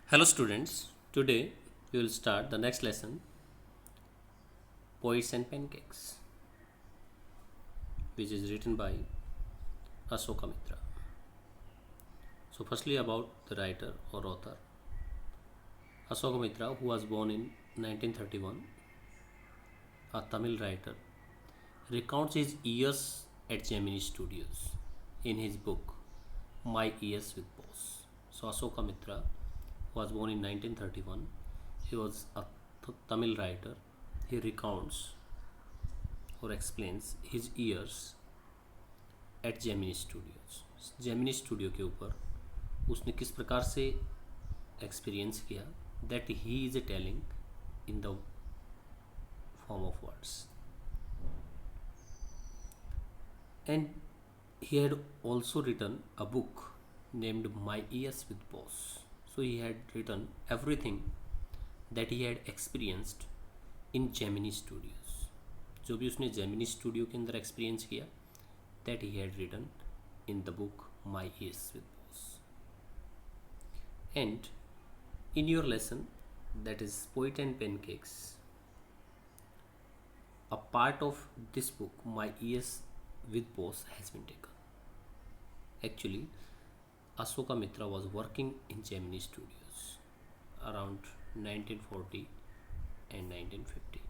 Hello students, today we will start the next lesson, Poets and Pancakes, which is written by Asoka Mitra. So firstly about the writer or author, Asoka Mitra, who was born in 1931, a Tamil writer, recounts his years at Gemini Studios in his book My Years with Boss. So Asoka Mitra was born in 1931. He was a Tamil writer. He recounts और explains his years at Gemini Studios. Gemini Studio के ऊपर उसने किस प्रकार से experience किया, that he is a telling in the form of words. And he had also written a book named My Years with Boss. So he had written everything that he had experienced in Gemini Studios. जो भी उसने Gemini Studio के अंदर experience किया, that he had written in the book my years with Boss. And in your lesson that is Poet and Pancakes, a part of this book my years with Boss has been taken. Actually Asoka Mitra was working in Gemini Studios around 1940 and 1950.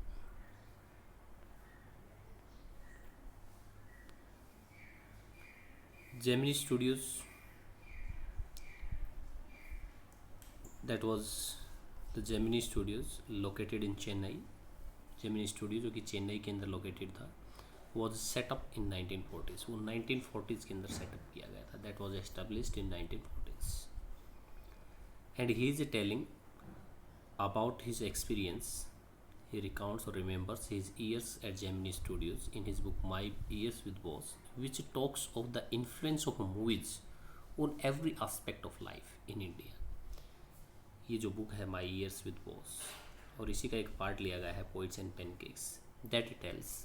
Gemini Studios, that was the Gemini Studios located in Chennai. Gemini Studios जो कि चेन्नई के अंदर located था, was set up in 1940s. वो 1940s के अंदर setup किया गया था. That was established in 1940s. And he is telling about his experience. He recounts or remembers his years at Gemini Studios in his book My Years with Boss, which talks of the influence of movies on every aspect of life in India. ये जो book है माई years with boss, और इसी का एक part लिया गया है poets and pancakes, that tells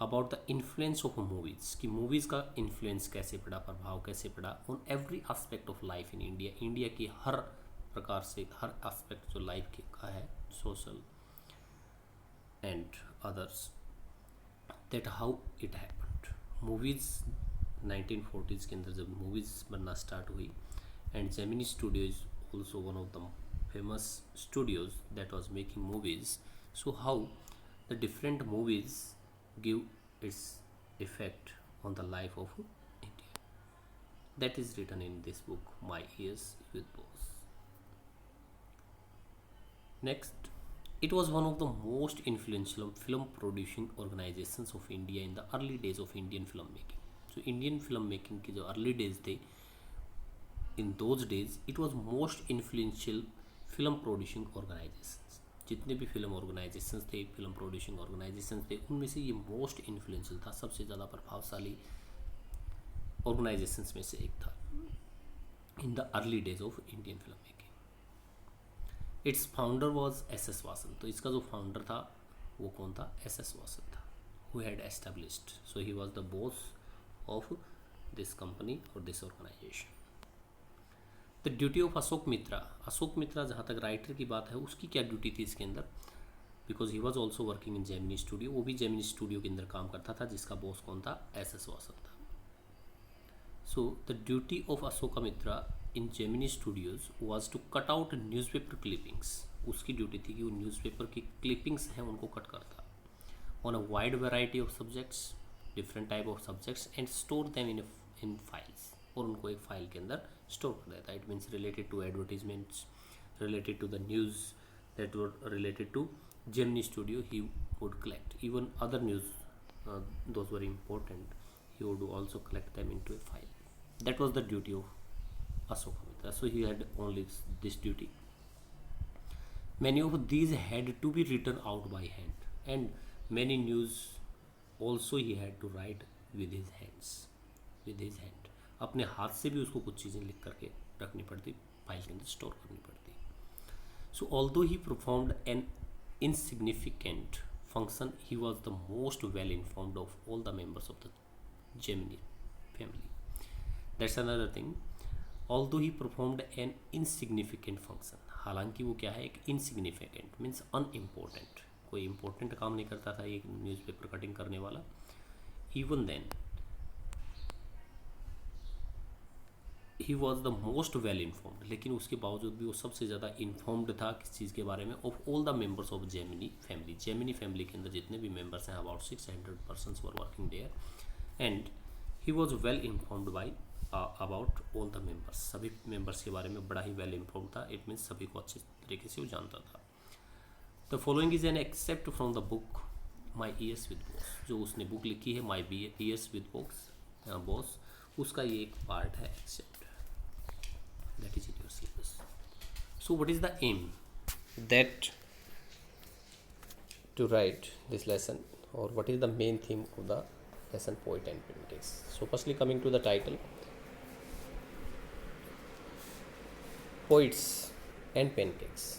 about the influence of movies, कि मूवीज़ का इन्फ्लुएंस कैसे पड़ा, प्रभाव कैसे पड़ा on every aspect of life in India, India की हर प्रकार से हर आस्पेक्ट जो लाइफ की का है, social and others, that how it happened. Movies 1940s के अंदर जब मूवीज़ बनना स्टार्ट हुई, and Gemini studio is also one of the famous studios that was making movies. So how the different movies give its effect on the life of India, that is written in this book My Years with Boss. Next, it was one of the most influential film producing organizations of India in the early days of Indian filmmaking. So Indian filmmaking के जो early days थे, in those days it was most influential film producing organizations. जितने भी film organisations थे, film producing organisations थे, उनमें से ये मोस्ट इन्फ्लुएंशियल था, सबसे ज़्यादा प्रभावशाली ऑर्गेनाइजेशंस में से एक था in the early days of Indian film making. Its founder was S S Vasan. तो इसका जो फाउंडर था वो कौन था? एस एस वासन था, who had established, so he was the boss of this company और this organization. The duty of Ashok Mitra, Ashok Mitra जहाँ तक राइटर की बात है, उसकी क्या ड्यूटी थी इसके अंदर, because he was also working in Gemini studio, वो भी जेमिनी स्टूडियो के अंदर काम करता था, जिसका बॉस कौन था? एस एस वासन था। So the duty of Ashoka Mitra in Gemini Studios was to cut out newspaper clippings. उसकी ड्यूटी थी कि वो न्यूज़पेपर की क्लिपिंग्स हैं उनको कट करता, on a wide variety of subjects, different type of subjects, and store them in files, और उनको एक फाइल के अंदर स्टोर कर देता है। It means related to advertisements, related to the news that were related to Gemini Studio, he would collect even other news, those were important, he would also collect them into a file. That was the duty of Asoka Mitra. So he had only this duty. Many of these had to be written out by hand, and many news also he had to write with his hands, with his hand. अपने हाथ से भी उसको कुछ चीज़ें लिख करके रखनी पड़ती, फाइल के अंदर स्टोर करनी पड़ती। So although he performed an insignificant function, he was the most well informed of all the members of the Gemini family. That's another thing. Although he performed an insignificant function, हालांकि वो क्या है, एक insignificant means unimportant, कोई important काम नहीं करता था एक न्यूज़पेपर कटिंग करने वाला। Even then he was the most well informed, लेकिन उसके बावजूद भी वो सबसे ज़्यादा इन्फॉर्म्ड था किस चीज़ के बारे में, of all the members of Gemini family. Gemini family के अंदर जितने भी मेंबर्स हैं, about 600 persons were working there, and he was well informed by about all the members, सभी मेंबर्स के बारे में बड़ा ही वेल इन्फॉर्म था। इट मीन्स सभी को अच्छे तरीके से वो जानता था। The following is an except from the book my years with boss, जो उसने बुक लिखी है माई ईयर्स विद बॉस, उसका ये एक पार्ट है accept, that is in your syllabus. So what is the aim that to write this lesson, or what is the main theme of the lesson, poet and pancakes? So firstly, coming to the title, poets and pancakes.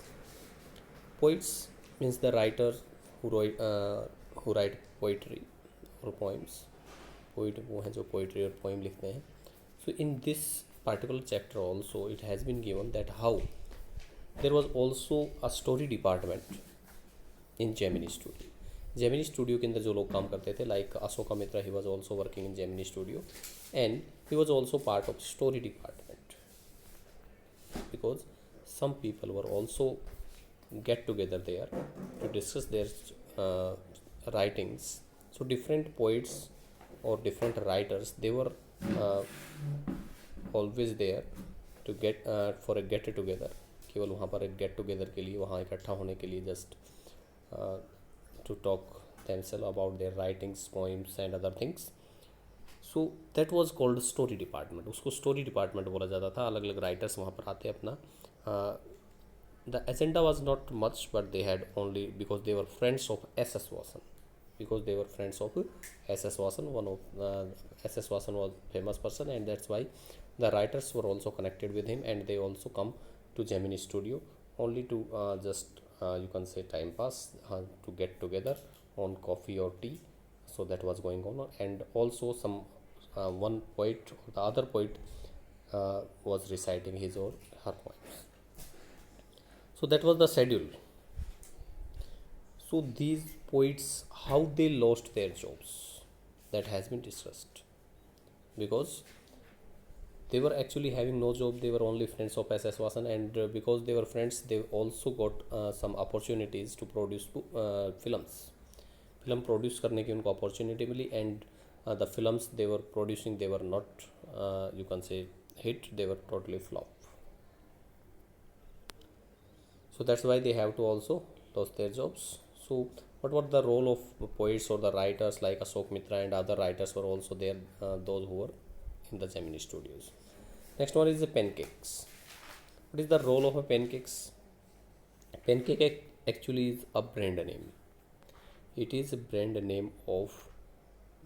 Poets means the writer who write poetry or poems. Poet वो हैं जो poetry और poem लिखते हैं. So in this particular chapter also it has been given that how there was also a story department in Gemini Studio. Gemini Studio के अंदर जो लोग काम करते थे, like Asoka Mitra, he was also working in Gemini Studio, and he was also part of story department, because some people were also get together there to discuss their writings. So different poets or different writers, they were always there to get for a get together, केवल वहाँ पर एक get together के लिए, वहाँ इकट्ठा होने के लिए, just to talk themselves about their writings, poems and other things. So that was called story department. उसको story department बोला जाता था. अलग अलग writers वहाँ पर आते अपना. The agenda was not much, but they had only, because they were friends of S.S. Vasan. Because they were friends of S.S. Vasan, one of S.S. Vasan was famous person, and that's why the writers were also connected with him, and they also come to Gemini Studio only to just you can say time pass, to get together on coffee or tea. So that was going on, and also some one poet or the other poet was reciting his or her poems. So that was the schedule. So these poets, how they lost their jobs, that has been discussed, because they were actually having no job. They were only friends of S.S. Vasan, and because they were friends, they also got some opportunities to produce films. Film produce करने की उनको opportunity milli, and the films they were producing, they were not you can say hit, they were totally flop. So that's why they have to also lost their jobs. So what was the role of poets or the writers like Ashok Mitra and other writers were also there, those who were in the Gemini Studios. Next one is the pancakes. What is the role of a pancakes? Pancake actually is a brand name. It is a brand name of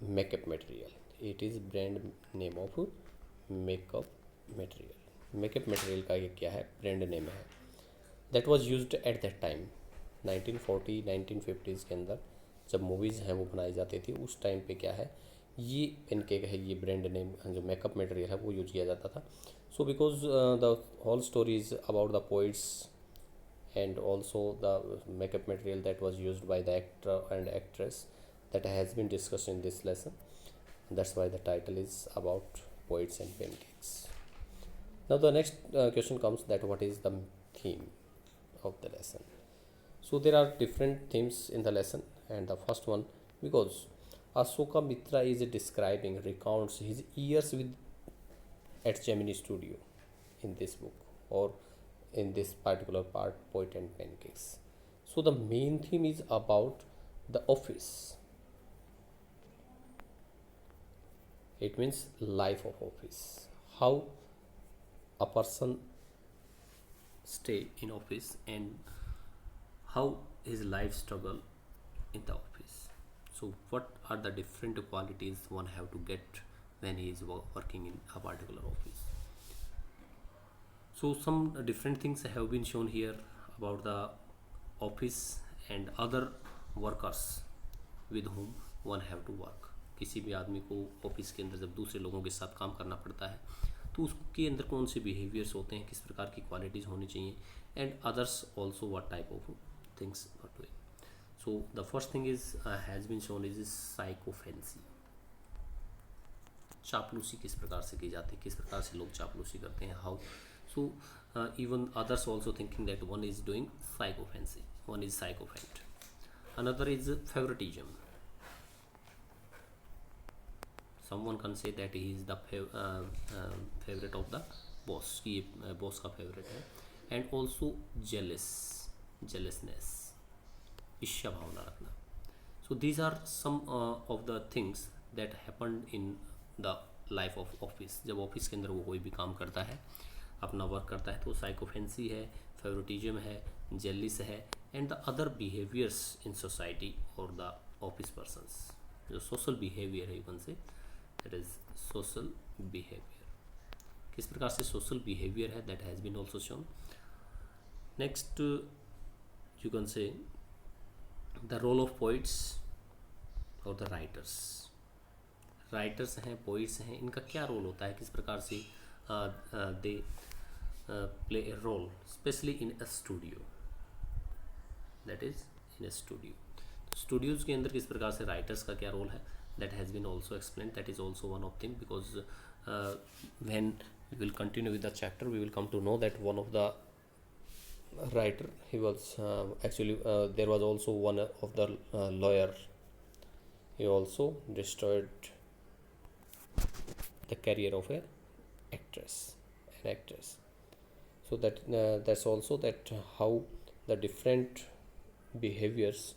makeup material. It is brand name of makeup material. Makeup material का ये क्या है, brand name है. That was used at that time 1940 1950s के अंदर जब movies हैं वो बनाई जाती थी, उस टाइम पे क्या है, ये पेनकेक है, ये ब्रांड नेम जो मेकअप मटेरियल है वो यूज किया जाता था. So because the whole story is about the poets and also the makeup material that was used by the actor and actress, that has been discussed in this lesson. That's why the title is about poets and pancakes. Now the next question comes, that what is the theme of the lesson. So there are different themes in the lesson, and the first one, because Asoka Mitra is describing, recounts his years with at Gemini Studio in this book, or in this particular part, Poet and Pancakes. So the main theme is about the office. It means life of office, how a person stay in office and how his life struggle in the office. So what are the different qualities one have to get when he is working in a particular office. So some different things have been shown here about the office and other workers with whom one have to work. किसी भी आदमी को office के अंदर जब दूसरे लोगों के साथ काम करना पड़ता है तो उसके अंदर कौन से बिहेवियर्स होते हैं, किस प्रकार की क्वालिटीज़ होनी चाहिए, and others also what type of things are doing. So the first thing is has been shown is sycophancy. चापलूसी किस प्रकार से की जाती है, किस प्रकार से लोग चापलूसी करते हैं, how. So even others also thinking that one is doing psychophancy, one is psychophant. Another is favoritism. Someone can say that he is the favorite of the boss, कि ये बॉस का फेवरेट है. एंड ऑल्सो jealousness, ईर्ष्या भावना रखना. So these are some of the things that happened in the life of office. जब office के अंदर वो कोई भी काम करता है, अपना वर्क करता है, तो साइकोफेंसी है, फेवरेटिज्म है, जेलिस है, and the other behaviours in society और द ऑफिस पर्सनस. जो सोशल बिहेवियर है, you can say that is social behaviour. किस प्रकार से सोशल बिहेवियर है, that has been also shown. Next you can say the role of poets और the writers. Writers हैं, poets हैं, इनका क्या रोल होता है, किस प्रकार से they play a role, especially in a studio, that is in a studio. Studios के अंदर किस प्रकार से राइटर्स का क्या रोल है, that has been also explained. That is also one of them, because when we will continue with the chapter, we will come to know that one of the writer, he was actually there was also one of the lawyer. He also destroyed the career of an actress. So that's also that how the different behaviors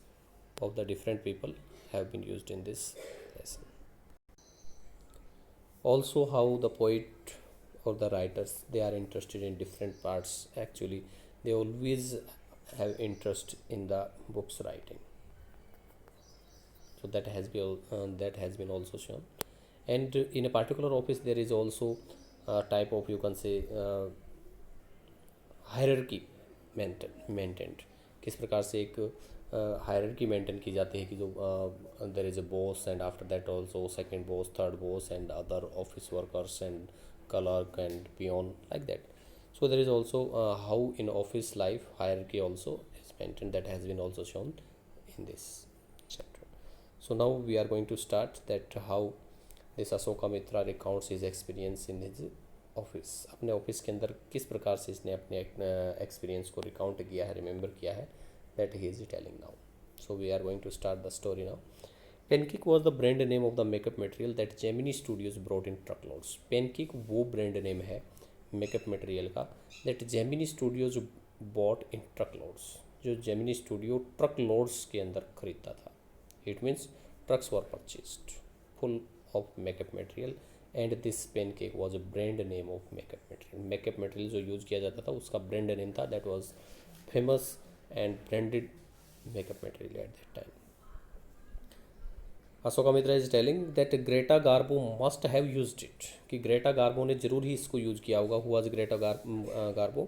of the different people have been used in this lesson. Also how the poet or the writers, they are interested in different parts. Actually they always have interest in the books writing. So that has been also shown. And in a particular office there is also a type of, you can say, hierarchy maintained. किस प्रकार से एक hierarchy maintain की जाती है कि जो there is a boss and after that also second boss, third boss and other office workers and clerk and peon, like that. So there is also how in office life hierarchy also is maintain. That has been also shown in this chapter. So now we are going to start that how this Ashokamitra recounts his experience in his office. अपने office के अंदर किस प्रकार से इसने अपने experience को recount किया है, रिमेंबर किया है, that he is telling now. So we are going to start the story now. Pancake was the brand name of the makeup material that Gemini Studios brought in truckloads. Pancake वो brand name है makeup material का that Gemini Studios bought in truckloads, जो Gemini Studio truck loads के अंदर खरीदता था. It means trucks were purchased full of makeup material. And this pancake was a brand name of makeup material. Makeup material जो use किया जाता था उसका ब्रांड नेम था, that was famous and branded makeup material at that time. Ashokamitra is telling that Greta Garbo must have used it, कि Greta Garbo ने जरूर ही इसको यूज़ किया होगा. Who was Greta Garbo?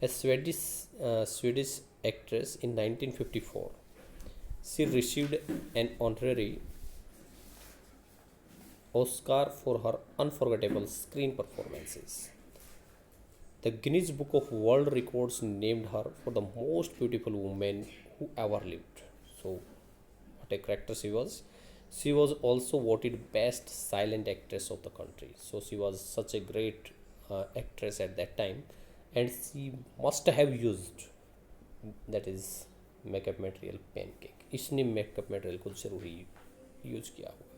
A Swedish actress in 1954. She received an honorary Oscar for her unforgettable screen performances. The Guinness Book of World Records named her for the most beautiful woman who ever lived. So, what a character she was. She was also voted best silent actress of the country. So, she was such a great actress at that time, and she must have used, that is, makeup material Pancake. इसने makeup material को जरूर ही use किया होगा.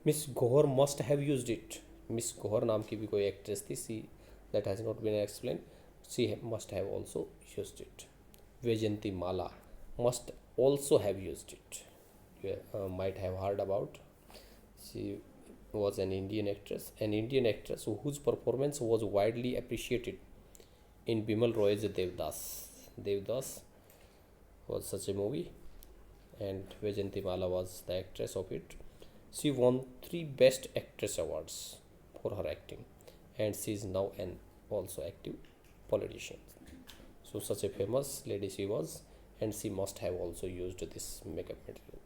Miss Gauhar must have used it. Miss Gauhar नाम की भी कोई actress थी, see that has not been explain. She must have also used it. Vyjayanthimala must also have used it. You might have heard about. She was an Indian actress whose performance was widely appreciated in Bimal Roy's Devdas. Devdas was such a movie, and Vaijayanti Mala was the actress of it. She won 3 Best Actress awards for her acting, and she is now an also active politician. So such a famous lady she was, and she must have also used this makeup material,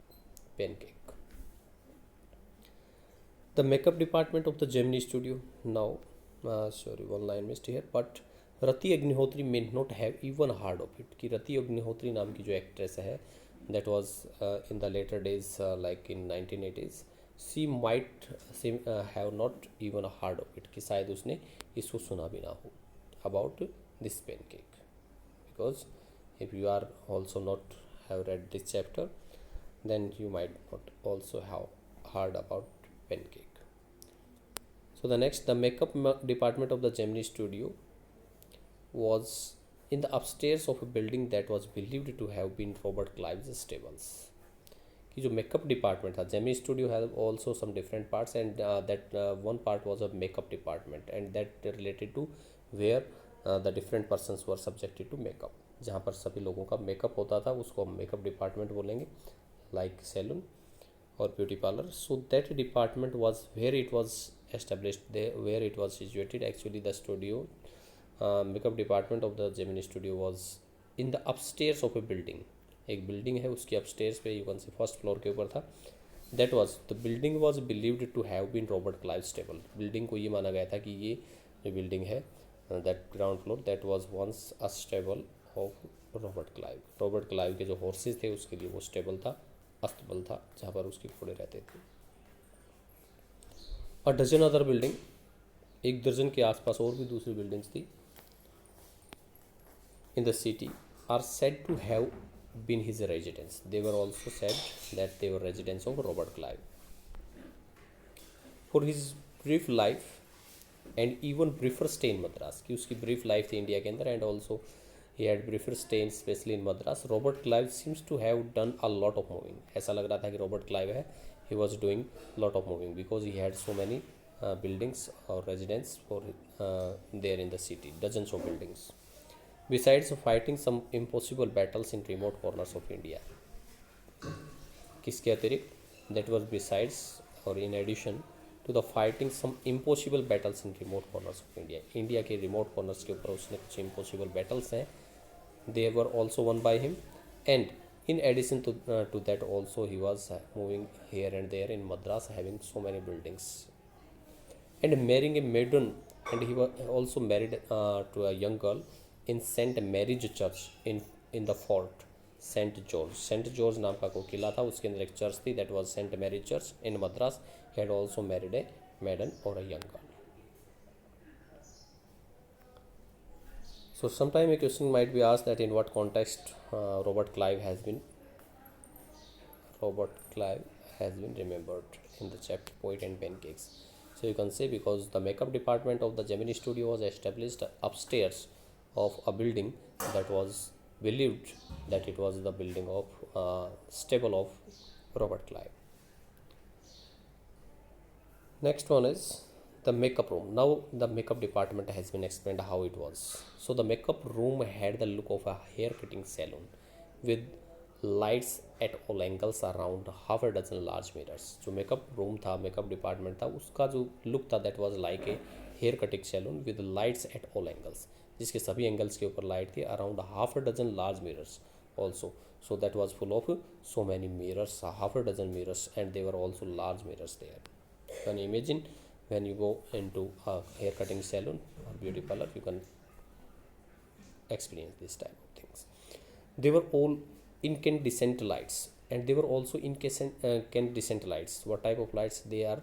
Pancake. The makeup department of the Gemini studio. Now Sorry, one line missed here. But Rati Agnihotri may not have even heard of it. कि रति अग्निहोत्री नाम की जो actress है, that was in the later days, like in 1980s, she might have not even heard of it, कि शायद उसने इसको सुना भी ना हो about this pancake, because if you are also not have read this chapter, then you might not also have heard about pancake. So the next, the makeup department of the Gemini studio was in the upstairs of a building that was believed to have been Robert Clive's stables. कि जो makeup department था, Gemini studio have also some different parts, and that one part was a makeup department, and that related to where the different persons were subjected to makeup. जहाँ पर सभी लोगों का makeup होता था उसको हम मेकअप डिपार्टमेंट बोलेंगे, लाइक सैलून और beauty parlour. So that department was where it was established there, where it was situated. Actually the studio makeup department of the Gemini studio was in the upstairs of a building. एक building है, उसके upstairs पे, you can say first floor के ऊपर था. That was the building was believed to have been Robert Clive stable. Building को ये माना गया था कि ये जो बिल्डिंग है, that ground floor, that was once a stable of Robert Clive. Robert Clive के जो हॉर्सेज थे उसके लिए वो स्टेबल था, अस्तबल था, जहाँ पर उसके घोड़े रहते थे. अ डजन अदर बिल्डिंग, एक दर्जन के आसपास और भी दूसरी बिल्डिंग्स थी in the city, are said to have been his residence. They were also said that they were residence of Robert Clive. For his brief life and even briefer stay in Madras, कि उसकी brief life थी India के अंदर, and also he had briefer stay especially in Madras. Robert Clive seems to have done a lot of moving. ऐसा लग रहा था कि Robert Clive है, he was doing lot of moving because he had so many buildings or residence for there in the city, dozens of buildings. Besides fighting some impossible battles in remote corners of India. किसके अतिरिक्त? That was besides or in addition to the fighting some impossible battles in remote corners of India. India के remote corners के ऊपर उसने कुछ impossible battles हैं, they were also won by him, and in addition to that also he was moving here and there in Madras, having so many buildings, and marrying a maiden, and he was also married to a young girl in St. Mary's Church in the fort St. George. St. George नाम का कोई किला था, उसके अंदर एक church थी, that was St. Mary Church in Madras. He had also married a maiden or a young girl. So sometime a question might be asked that in what context Robert Clive has been remembered in the chapter Poet and Pancakes. So you can say because the makeup department of the Gemini studio was established upstairs of a building that was believed that it was the building of stable of Robert Clive. Next one is the makeup room. Now the makeup department has been explained how it was. So the makeup room had the look of a hair cutting salon with lights at all angles around half a dozen large mirrors. जो makeup room था, makeup department था, उसका जो look था that was like a hair cutting salon with lights at all angles, जिसके सभी angles के ऊपर लाइट थी, around half a dozen large mirrors also. So that was full of so many mirrors, half a dozen mirrors, and they were also large mirrors there. You can imagine when you go into a hair cutting salon or beauty parlor, you can experience this type of things. They were all incandescent lights, and they were also incandescent lights. What type of lights they are?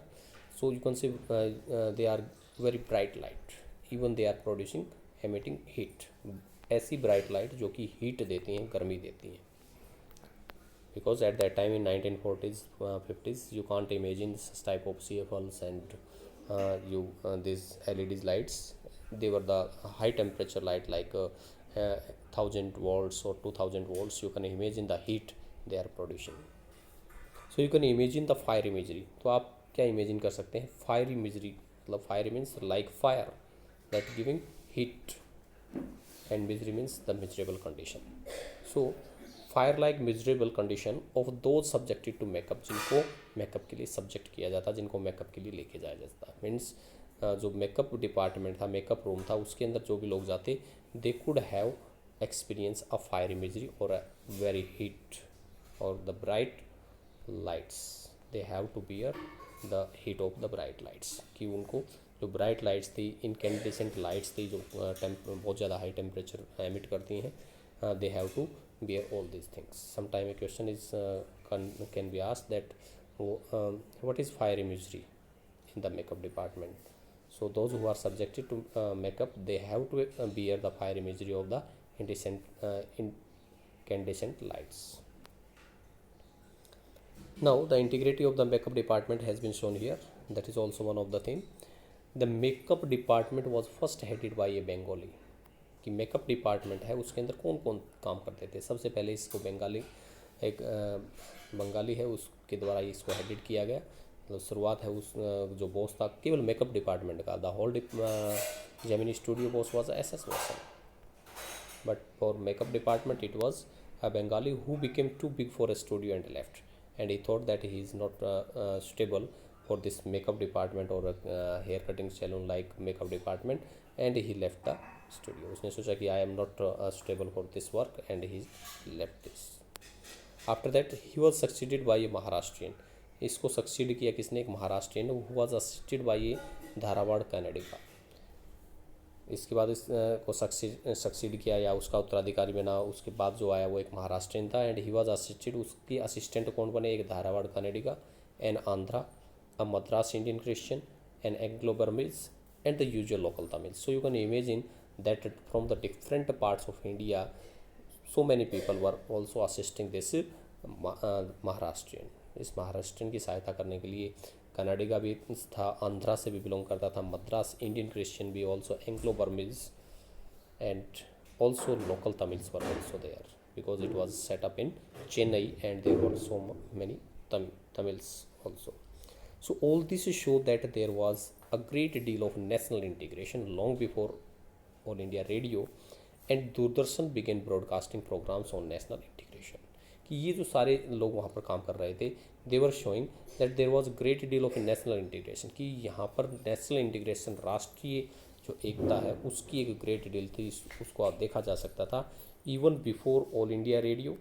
So you can say they are very bright light, even they are producing emitting heat. ऐसी bright light जो कि heat देती हैं, गर्मी देती हैं. Because at that time in 1940s 50s you can't imagine this type of CFLs and these LED lights. They were the high temperature light like 1000 volts or 2000 volts. You can imagine the heat they are producing. So you can imagine the fire imagery. तो आप क्या imagine कर सकते हैं? Fire imagery मतलब fire means like fire that giving heat, and misery means the miserable condition. So fire like miserable condition of those subjected to makeup, जिनको makeup के लिए सब्जेक्ट किया जाता, जिनको मेकअप के लिए लेके जाया जाता. मीन्स जो मेकअप डिपार्टमेंट था, मेकअप रूम था, उसके अंदर जो भी लोग जाते, they could have experience a fire imagery और अ वेरी हीट और the bright lights. They have to bear the heat of the bright lights, कि उनको जो ब्राइट लाइट्स थी, इनकेंडेसेंट लाइट्स थी जो बहुत ज़्यादा हाई टेम्परेचर एमिट करती हैं, they have to bear all these things. Sometime a question is can be asked that what is fire imagery in the makeup department. So those who are subjected to makeup, they have to bear the fire imagery of the incandescent lights. Now the integrity of the makeup department has been shown here. That is also one of the thing. The makeup department was first headed by a Bengali. कि makeup department है उसके अंदर कौन कौन काम करते थे। सबसे पहले इसको एक बंगाली है उसके द्वारा इसको हेडेड किया गया। तो शुरुआत है उस जो बॉस था केवल मेकअप डिपार्टमेंट का, the whole Gemini studio boss was S Vasan, but for makeup department it was a Bengali who became too big for a studio and left, and he thought that he is not suitable for this makeup department or hair cutting salon like makeup department, and he left the studio. उसने सोचा कि I am not suitable for this work and he left this. After that he was succeeded by a Maharashtrian. इसको succeed किया किसने? एक Maharashtrian who was assisted by a धारावाड़ कनाडिका. इसके बाद इसको सक्सीड किया या उसका उत्तराधिकारी बना, उसके बाद जो आया वो एक महाराष्ट्रियन था, एंड ही वाज असिस्टेड, उसकी असिस्टेंट कौन बने? एक Dharwad Kannadiga, an Andhra, a Madras Indian Christian, an Anglo-Burmese, and the usual local Tamils. So you can imagine that from the different parts of India, so many people were also assisting this Maharashtrian. इस महाराष्ट्रियन की सहायता करने के लिए कनाडिका भी था, आंध्रा से भी बिलोंग करता था, मद्रास इंडियन क्रिश्चियन भी, also Anglo Burmese, and also local Tamils were also there because it was set up in Chennai and there were so many Tamils also. So all this show that there was a great deal of national integration long before All India Radio and Doordarshan began broadcasting programs on national integration. कि ये जो सारे लोग वहाँ पर काम कर रहे थे, they were showing that there was a great deal of national integration, कि यहाँ पर national integration राष्ट्रीय जो एकता है उसकी एक great deal थी, उसको आप देखा जा सकता था even before All India Radio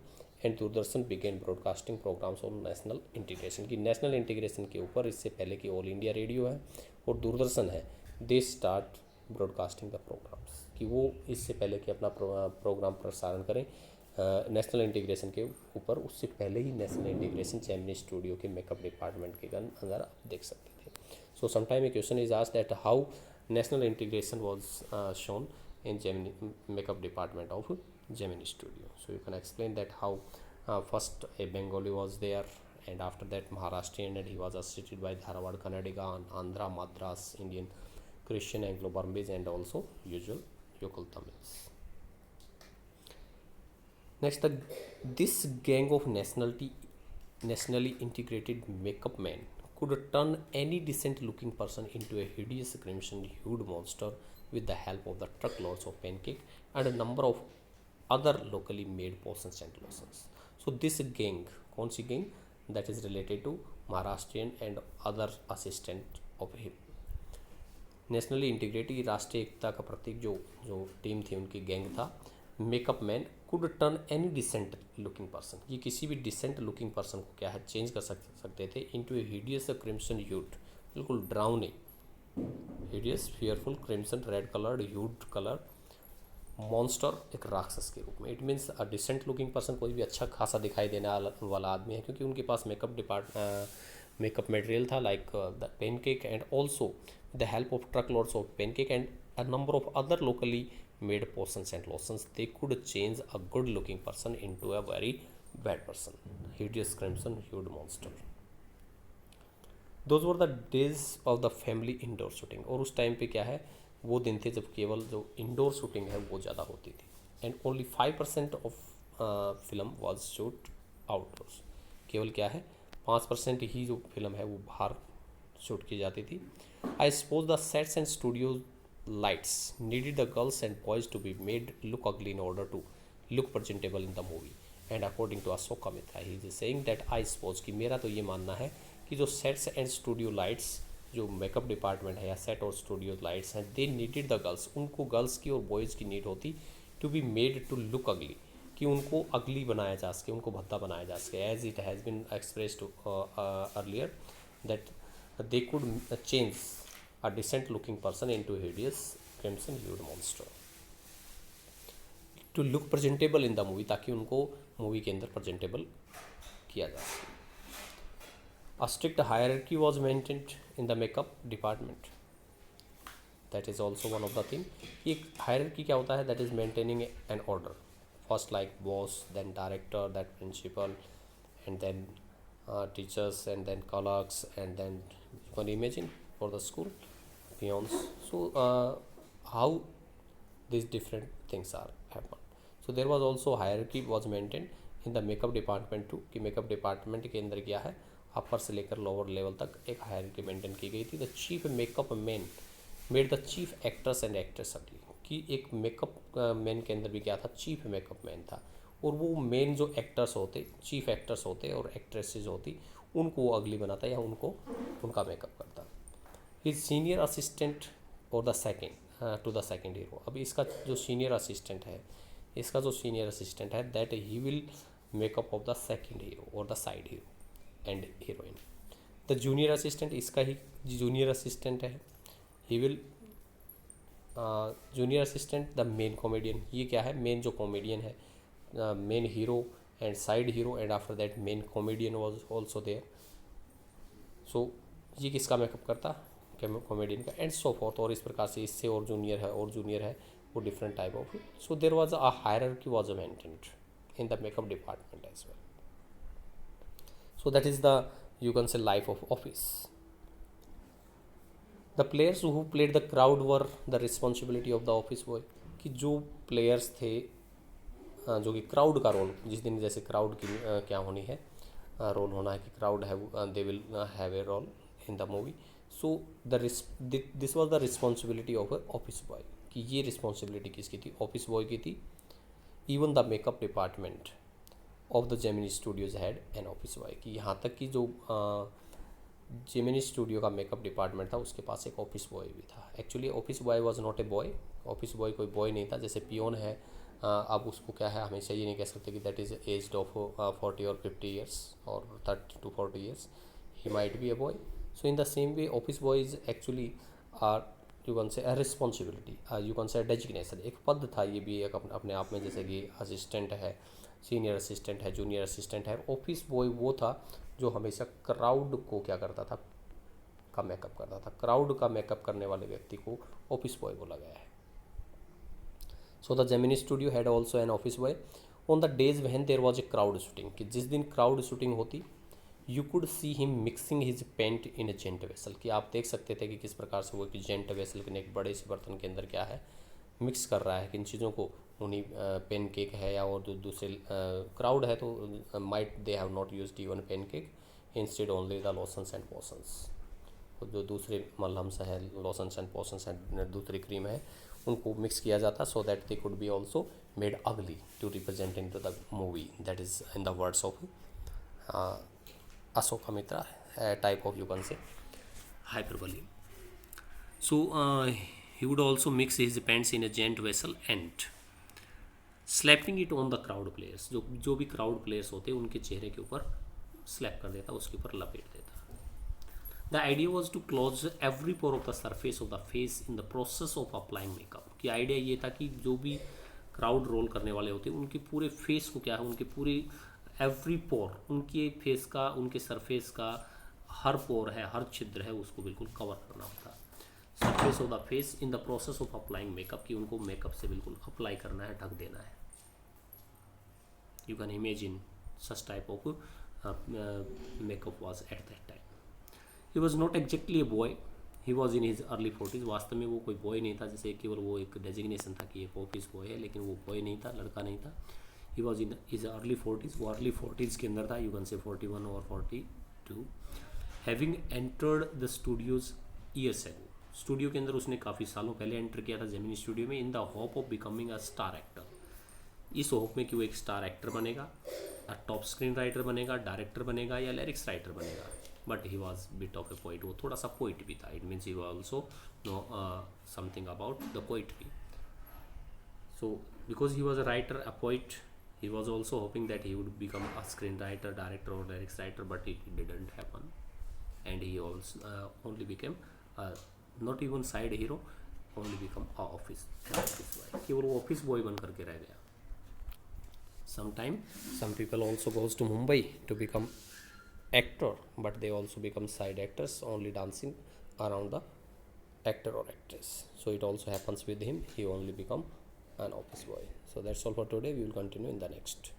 and Doordarshan began broadcasting programmes on national integration, की नेशनल इंटीग्रेशन के ऊपर इससे पहले कि ऑल इंडिया रेडियो है और दूरदर्शन है, they start broadcasting the programmes, कि वो इससे पहले कि अपना प्रोग्राम प्रसारण करें नेशनल इंटीग्रेशन के ऊपर, उससे पहले ही नेशनल इंटीग्रेशन जेमिनी स्टूडियो के मेकअप डिपार्टमेंट के अंदर आप देख सकते थे. So sometime A question is asked that how national integration was shown in Gemini makeup department of Gemini Studio. So you can explain that how first a Bengali was there, and after that Maharashtrian, and he was assisted by Dharawad Kannadiga, Andhra, Madras Indian Christian, Anglo-Burmese, and also usual local Tamils. Next, this gang of nationally integrated makeup men could turn any decent looking person into a hideous crimson hued monster with the help of the truckloads of pancake and a number of other locally made potions and lotions. So this gang, कौन सी gang? That is related to Maharashtrian and other assistant of him. Nationally integrated राष्ट्रीय एकता का प्रतीक जो team थी उनकी gang था makeup man could turn any decent looking person, ये किसी भी डिसेंट लुकिंग पर्सन को क्या है चेंज कर सकते थे into a hideous crimson hued, बिल्कुल ड्राउनी hideous fearful crimson red coloured hued colour monster, एक राक्षस के रूप में. It means a decent looking person कोई भी अच्छा खासा दिखाई देने वाला आदमी है, क्योंकि उनके पास मेकअप मटेरियल था like the pancake and also the help of truckloads of pancake and a number of other locally made potions and lotions, they could change a good looking person into a very bad person, hideous crimson hued monster. Those were the days of the family indoor shooting. और उस time पे क्या है वो दिन थे जब केवल जो इंडोर शूटिंग है वो ज़्यादा होती थी, and only 5% of film was shoot outdoors. केवल क्या है 5% ही जो फिल्म है वो बाहर शूट की जाती थी. I suppose the sets and studios lights needed the girls and boys to be made look ugly in order to look presentable in the movie, and according to Ashoka Mitra he is saying that I suppose कि मेरा तो ये मानना है कि जो sets and studio lights जो makeup department है या सेट और स्टूडियो लाइट्स हैं दे नीडेड द गर्ल्स, उनको गर्ल्स की और बॉयज़ की नीड होती to be made to look ugly, कि उनको अगली बनाया जा सके, उनको भद्दा बनाया जा सके, as it has been expressed earlier that they could change a decent looking person into a hideous crimson hued monster to look presentable in the movie, ताकि उनको मूवी के अंदर प्रेजेंटेबल किया जा सके. A strict hierarchy was maintained in the makeup department. That is also one of the thing. एक hierarchy क्या होता है? That is maintaining an order. First like boss, then director, then principal, and then teachers, and then colleagues, and then you can imagine for the school peons. So how these different things are happen. So there was also hierarchy was maintained in the makeup department too. कि makeup department के अंदर क्या है, अपर से लेकर lower level तक एक hierarchy maintain की गई थी. The chief makeup man made the chief actors and actress अगली. कि एक मेकअप मैन के अंदर भी क्या था, चीफ मेकअप मैन था, और वो मेन जो एक्टर्स होते, चीफ एक्टर्स होते और एक्ट्रेसेस होती, उनको वो अगली बनाता या उनको उनका मेकअप करता. हिज सीनियर असिस्टेंट और the second to the second hero. अभी इसका जो सीनियर असिस्टेंट है, इसका जो सीनियर असिस्टेंट है, that he will makeup of the second hero और the side hero and heroine. The junior assistant इसका ही जूनियर असिस्टेंट है. He will junior assistant the main comedian. ये क्या है, मेन जो कॉमेडियन है, main hero and side hero, and after that main comedian was also there. So ये किसका मेकअप करता, कॉमेडियन का, एंड सो फोर्थ. और इस प्रकार से इससे और जूनियर है वो different type of. So there was a hierarchy was maintained in the makeup department as well. So that is the, you can say, life of office. The players who played the crowd were the responsibility of the office boy. कि जो players थे जो कि crowd का role, जिस दिन जैसे crowd की क्या होनी है, रोल होना है कि क्राउड है, they will have a role in the movie. So this was the responsibility of a office boy. कि ये रिस्पॉन्सिबिलिटी किसकी थी, ऑफिस बॉय की थी. Even the makeup department of the Gemini studios had an office boy. कि यहाँ तक कि जो जेमिनी स्टूडियो का मेकअप डिपार्टमेंट था, उसके पास एक ऑफिस बॉय भी था. Actually office boy was not a boy. Office boy कोई बॉय नहीं था. जैसे पियोन है, अब उसको क्या है, हमेशा ये नहीं कह सकते कि दैट इज़ एज्ड ऑफ 40 और 50 ईयर्स और 30 to 40 years. He might be a boy. So in the same way office boys actually are, you can say, responsibility, you can say designation, एक पद था. ये भी एक अपने आप में, जैसे कि असिस्टेंट है, सीनियर असिस्टेंट है, जूनियर असिस्टेंट है. ऑफिस बॉय वो था जो हमेशा क्राउड को क्या करता था, का मेकअप करता था. क्राउड का मेकअप करने वाले व्यक्ति को ऑफिस बॉय बोला गया है. So the Gemini studio had also an office boy on the days when there was a crowd shooting. कि जिस दिन क्राउड शूटिंग होती, you could see him mixing his paint in a giant vessel. कि आप देख सकते थे कि किस प्रकार से वो एक जेंट वेसल के एक बड़े से बर्तन के अंदर क्या है, मिक्स कर रहा है किन चीज़ों को. उन्हीं पेन केक है, या और दूसरे क्राउड है तो might they have not used even pancake, instead only the lotions and potions. जो दूसरे मलहम्स है, लोशंस एंड पोशंस है, दूसरी क्रीम है, उनको मिक्स किया जाता, so that they could be also made ugly to represent in to the movie. That is in the words of Asokamitra, type of, you can say, hyperbole. So he would also mix his pants in a giant vessel and slapping it on the crowd players. जो भी crowd players होते उनके चेहरे के ऊपर slap कर देता, उसके ऊपर लपेट देता. The idea was to close every pore of the surface of the face in the process of applying makeup. कि आइडिया ये था कि जो भी क्राउड रोल करने वाले होते उनके पूरे फेस को क्या है, उनके पूरे एवरी पोर, उनके फेस का, उनके सरफेस का हर पोर है, हर छिद्र है, उसको बिल्कुल कवर करना होता. Surface of the face in the process of applying makeup. कि उनको मेकअप से बिल्कुल अप्लाई करना है, ढक देना है. You can imagine such type of makeup was at that time. He was not exactly a boy, he was in his early 40s. वास्तव में वो कोई बॉय नहीं था, जैसे केवल वो एक डेजिग्नेशन था कि एक ऑफिस बॉय है, लेकिन वो बॉय नहीं था, लड़का नहीं था. He was in is early 40s. वो अर्ली 40s के अंदर था, यू कैन से 41 और 42. Having entered the Studios years ago. Studio के अंदर उसने काफ़ी सालों पहले एंटर किया था, जेमिनी स्टूडियो में, in the hope of becoming a star actor. इस होप में कि वो एक स्टार एक्टर बनेगा, टॉप स्क्रीन राइटर बनेगा, डायरेक्टर बनेगा, या लिरिक्स राइटर बनेगा. But he was bit of a poet. वो थोड़ा सा पोइट भी था. It means he was also know something about the poetry. So because he was a writer, a poet, he was also hoping that he would become a screenwriter, director or lyrics writer, but it didn't happen, and he also only became a not even side hero, only become a office boy, केवल वो office boy बन करके रह गया. Sometime some people also goes to Mumbai to become actor, but they also become side actors, only dancing around the actor or actress. So it also happens with him. He only become an office boy. So that's all for today. We will continue in the next.